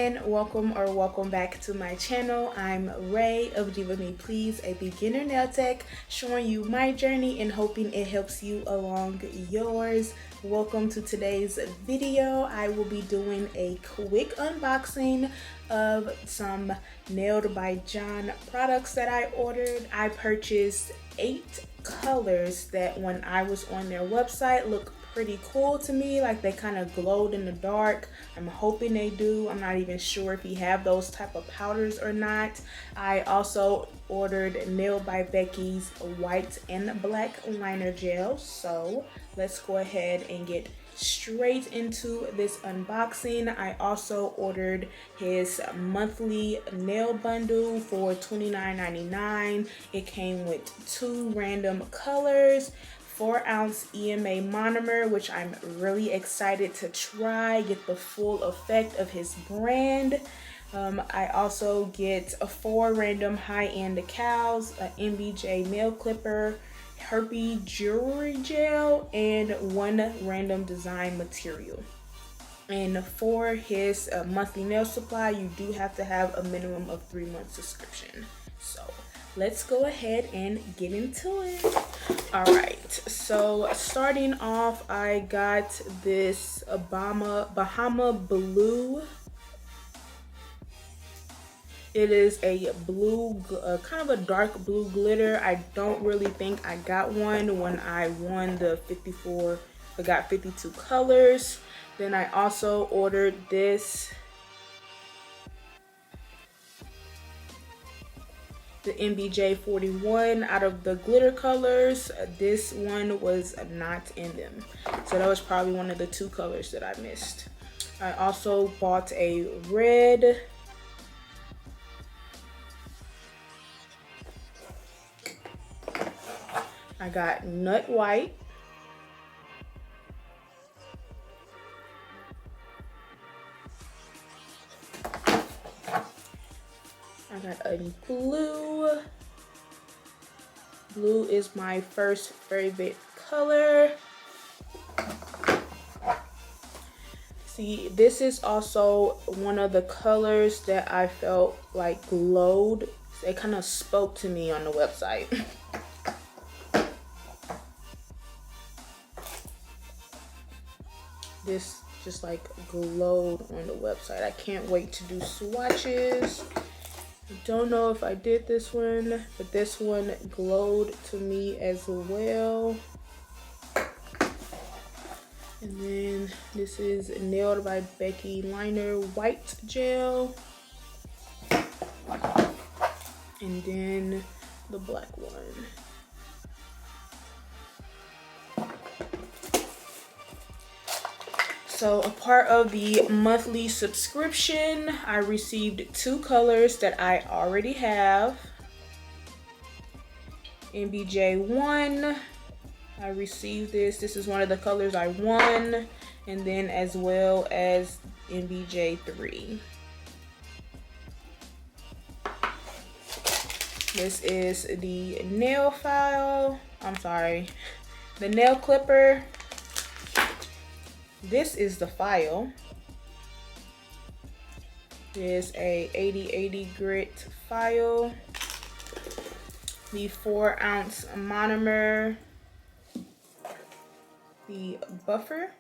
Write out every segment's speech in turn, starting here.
and welcome back to my channel. I'm Rae of Rae-DivaMePlz, a beginner nail tech, showing you my journey and hoping it helps you along yours. Welcome to today's video. I will be doing a quick unboxing of some Nailed by John products that I ordered. I purchased 8 colors that when I was on their website look pretty cool to me, like they kind of glowed in the dark. I'm hoping they do. I'm not even sure if he have those type of powders or not. I also ordered Nailed by Becky's white and black liner gel. So let's go ahead and get straight into this unboxing. I also ordered his monthly nail bundle for $29.99. It came with 2 random colors, 4-ounce EMA monomer, which I'm really excited to try, get the full effect of his brand. I also get 4 random high-end decals, an NBJ nail clipper, herpy jewelry gel, and 1 random design material. And for his monthly nail supply, you do have to have a minimum of 3-month subscription. So let's go ahead and get into it. All right, so starting off, I got this Bahama Blue. It is a blue, kind of a dark blue glitter. I don't really think I got one when I won the 54, I got 52 colors. Then I also ordered this, the NBJ 41 out of the glitter colors. This one was not in them, so that was probably one of the 2 colors that I missed. I also bought a red, I got nut white, I got a blue. Blue is my first favorite color. See, this is also one of the colors that I felt like glowed. It kind of spoke to me on the website. This just like glowed on the website. I can't wait to do swatches. Don't know if I did this one, but this one glowed to me as well. And then this is Nailed by Becky liner white gel. And then the black one. So a part of the monthly subscription, I received 2 colors that I already have. NBJ 1, I received this. This is one of the colors I won. And then as well as NBJ 3. This is the nail file. The nail clipper. This is the file. There's a 80/80 grit file. The 4-ounce monomer. The buffer.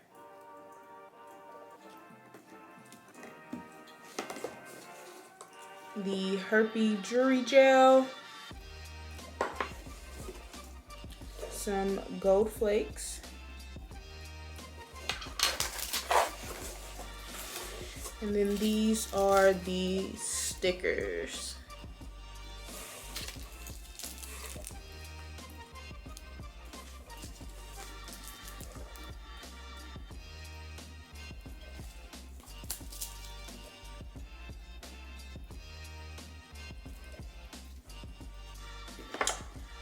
The herpy jewelry gel. Some gold flakes. And then these are the stickers.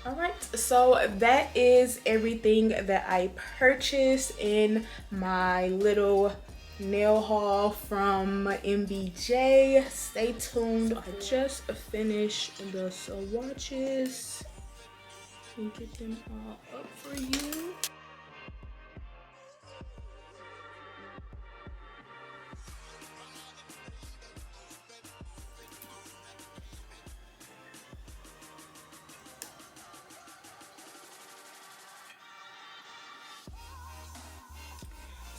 All right, so that is everything that I purchased in my little nail haul from NBJ. Stay tuned. I just finished the swatches. Let me get them all up for you.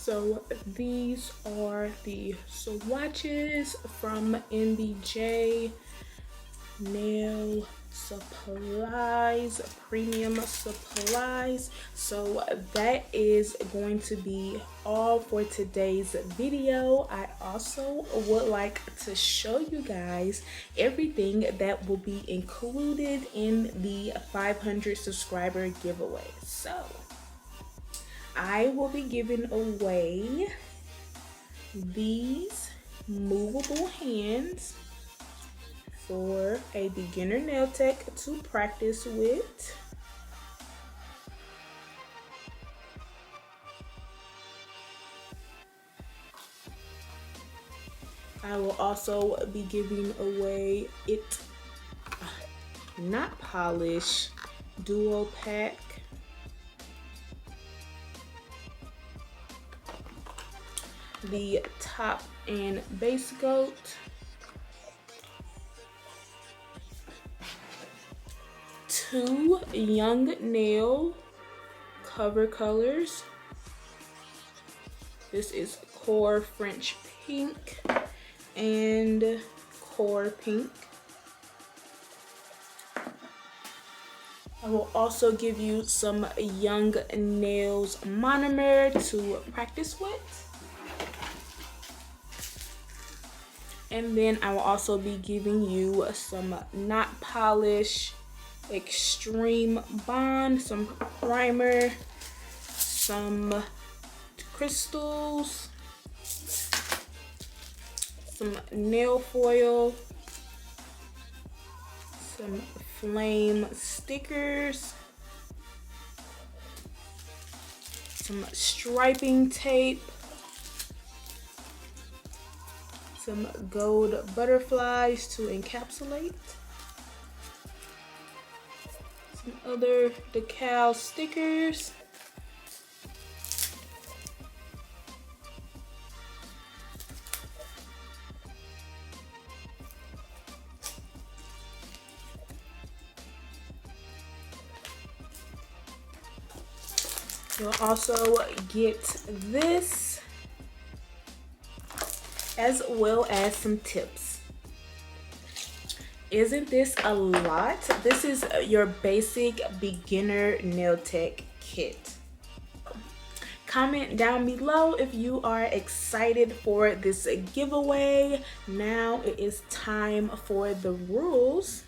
So these are the swatches from NBJ nail supplies, premium supplies. So that is going to be all for today's video. I also would like to show you guys everything that will be included in the 500 subscriber giveaway. So I will be giving away these movable hands for a beginner nail tech to practice with. I will also be giving away not polish duo pack. The top and base coat. Two young nail cover colors. This is Core French Pink and Core Pink. I will also give you some Young Nails monomer to practice with. And then I will also be giving you some not polish extreme bond, some primer, some crystals, some nail foil, some flame stickers, some striping tape, some gold butterflies to encapsulate, some other decal stickers, you'll also get this, as well as some tips. Isn't this a lot? This is your basic beginner nail tech kit. Comment down below if you are excited for this giveaway. Now it is time for the rules.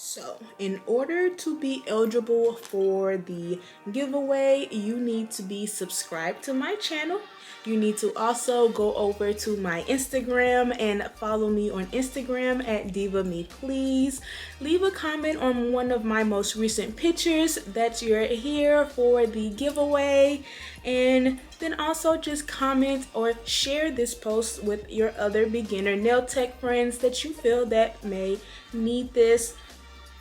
So, in order to be eligible for the giveaway, you need to be subscribed to my channel. You need to also go over to my Instagram and follow me on Instagram at NBJ. Leave a comment on one of my most recent pictures that you're here for the giveaway. And then also just comment or share this post with your other beginner nail tech friends that you feel that may need this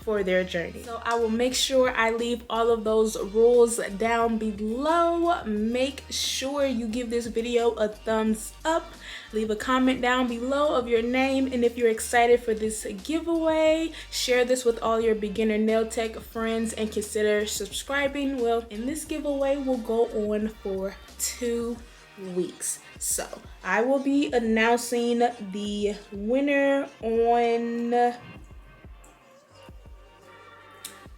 for their journey. So I will make sure I leave all of those rules down below. Make sure you give this video a thumbs up. Leave a comment down below of your name, and if you're excited for this giveaway, share this with all your beginner nail tech friends and consider subscribing. Well, and this giveaway will go on for 2 weeks. So I will be announcing the winner on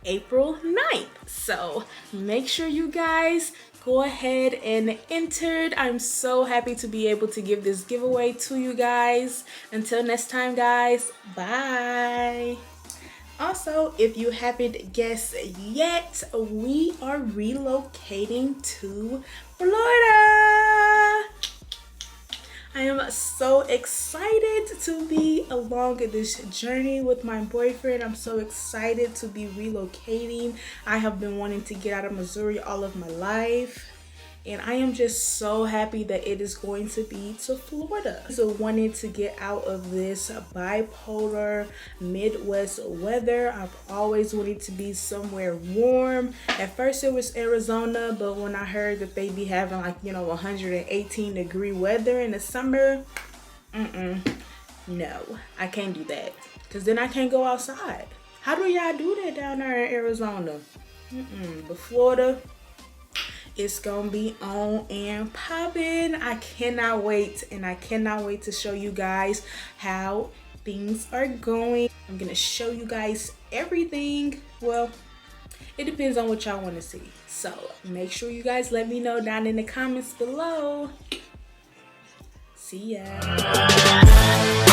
April 9th. So make sure you guys go ahead and enter. I'm so happy to be able to give this giveaway to you guys. Until next time, guys, bye. Also, if you haven't guessed yet, we are relocating to Florida. I am so excited to be along this journey with my boyfriend. I'm so excited to be relocating. I have been wanting to get out of Missouri all of my life, and I am just so happy that it is going to be to Florida. So wanted to get out of this bipolar Midwest weather. I've always wanted to be somewhere warm. At first it was Arizona, but when I heard that they be having 118-degree weather in the summer, no, I can't do that, because then I can't go outside. How do y'all do that down there in Arizona? But Florida, it's gonna be on and popping. I cannot wait, and I cannot wait to show you guys how things are going. I'm gonna show you guys everything. Well, it depends on what y'all want to see. So make sure you guys let me know down in the comments below. See ya.